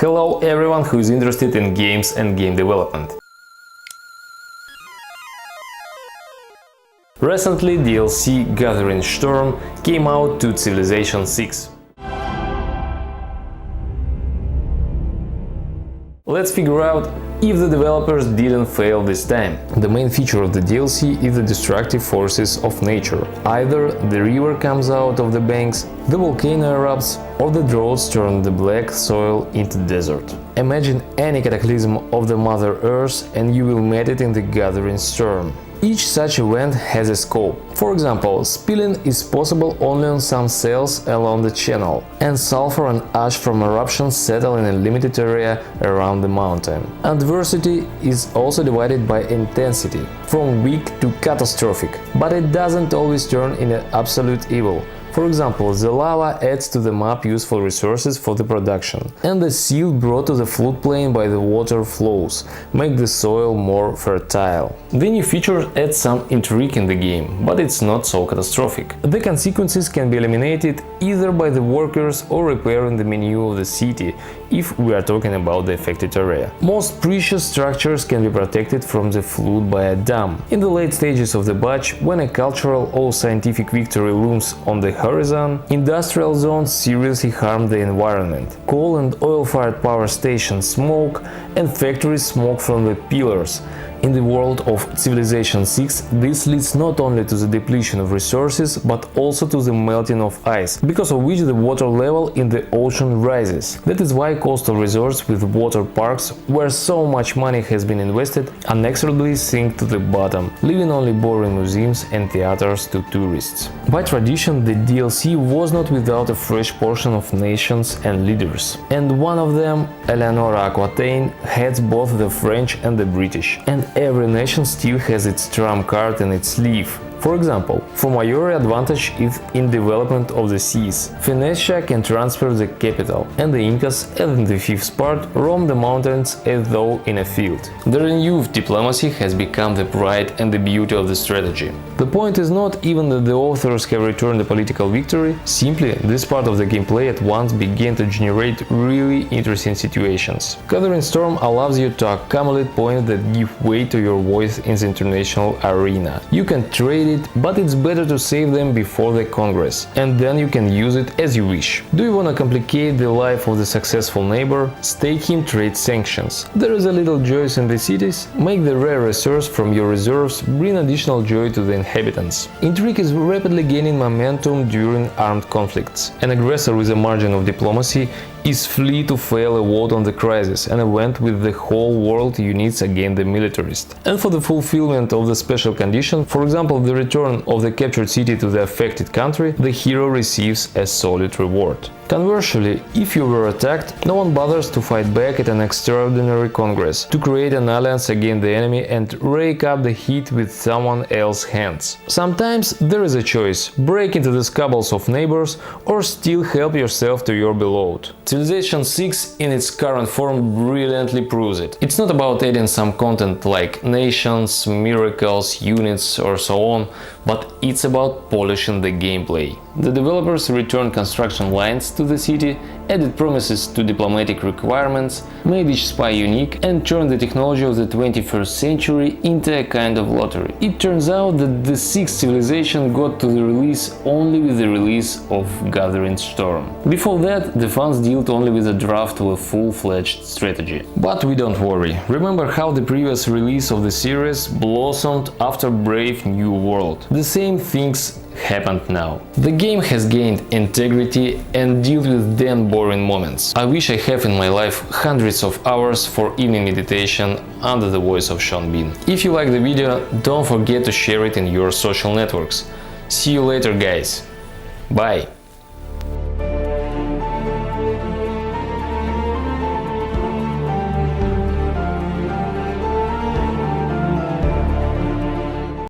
Hello everyone who is interested in games and game development. Recently, DLC Gathering Storm came out to Civilization VI. Let's figure out if the developers didn't fail this time. The main feature of the DLC is the destructive forces of nature. Either the river comes out of the banks, the volcano erupts, or the droughts turn the black soil into desert. Imagine any cataclysm of the Mother Earth and you will meet it in the Gathering Storm. Each such event has a scope. For example, spilling is possible only on some cells along the channel, and sulfur and ash from eruptions settle in a limited area around the mountain. Adversity is also divided by intensity, from weak to catastrophic, but it doesn't always turn into absolute evil. For example, the lava adds to the map useful resources for the production, and the silt brought to the floodplain by the water flows make the soil more fertile. The new features add some intrigue in the game, but it's not so catastrophic. The consequences can be eliminated either by the workers or repairing the menu of the city, if we are talking about the affected area. Most precious structures can be protected from the flood by a dam. In the late stages of the batch, when a cultural or scientific victory looms on the horizon, industrial zones seriously harm the environment. Coal and oil-fired power stations smoke, and factories smoke from the pillars. In the world of Civilization VI, this leads not only to the depletion of resources, but also to the melting of ice, because of which the water level in the ocean rises. That is why coastal resorts with water parks, where so much money has been invested, inexorably sink to the bottom, leaving only boring museums and theaters to tourists. By tradition, the DLC was not without a fresh portion of nations and leaders, and one of them, Eleanora Aquitaine, heads both the French and the British, and every nation still has its trump card in its sleeve. For example, Fomaiori advantage is in development of the seas. Phoenicia can transfer the capital, and the Incas, as in the fifth part, roam the mountains as though in a field. The renewed diplomacy has become the pride and the beauty of the strategy. The point is not even that the authors have returned a political victory, simply this part of the gameplay at once began to generate really interesting situations. Gathering Storm allows you to accumulate points that give weight to your voice in the international arena. You can trade it, but it's better to save them before the Congress, and then you can use it as you wish. Do you want to complicate the life of the successful neighbor? Stake him trade sanctions. There is a little joy in the cities. Make the rare resource from your reserves bring additional joy to the inhabitants. Intrigue is rapidly gaining momentum during armed conflicts. An aggressor with a margin of diplomacy is free to fail a vote on the crisis, an event with the whole world unites against the militarist. And for the fulfillment of the special condition, for example the return of the captured city to the affected country, the hero receives a solid reward. Conversely, if you were attacked, no one bothers to fight back at an extraordinary congress, to create an alliance against the enemy and rake up the heat with someone else's hands. Sometimes there is a choice: break into the squabbles of neighbors or still help yourself to your beloved. Civilization VI in its current form brilliantly proves it. It's not about adding some content like nations, miracles, units or so on, but it's about polishing the gameplay. The developers returned construction lines to the city, added promises to diplomatic requirements, made each spy unique, and turned the technology of the 21st century into a kind of lottery. It turns out that the sixth civilization got to the release only with the release of Gathering Storm. Before that, the fans dealt only with a draft of a full-fledged strategy. But we don't worry. Remember how the previous release of the series blossomed after Brave New World. The same things happened now. The game has gained integrity and dealt with damn boring moments. I wish I have in my life hundreds of hours for evening meditation under the voice of Sean Bean. If you like the video, don't forget to share it in your social networks. See you later, guys. Bye.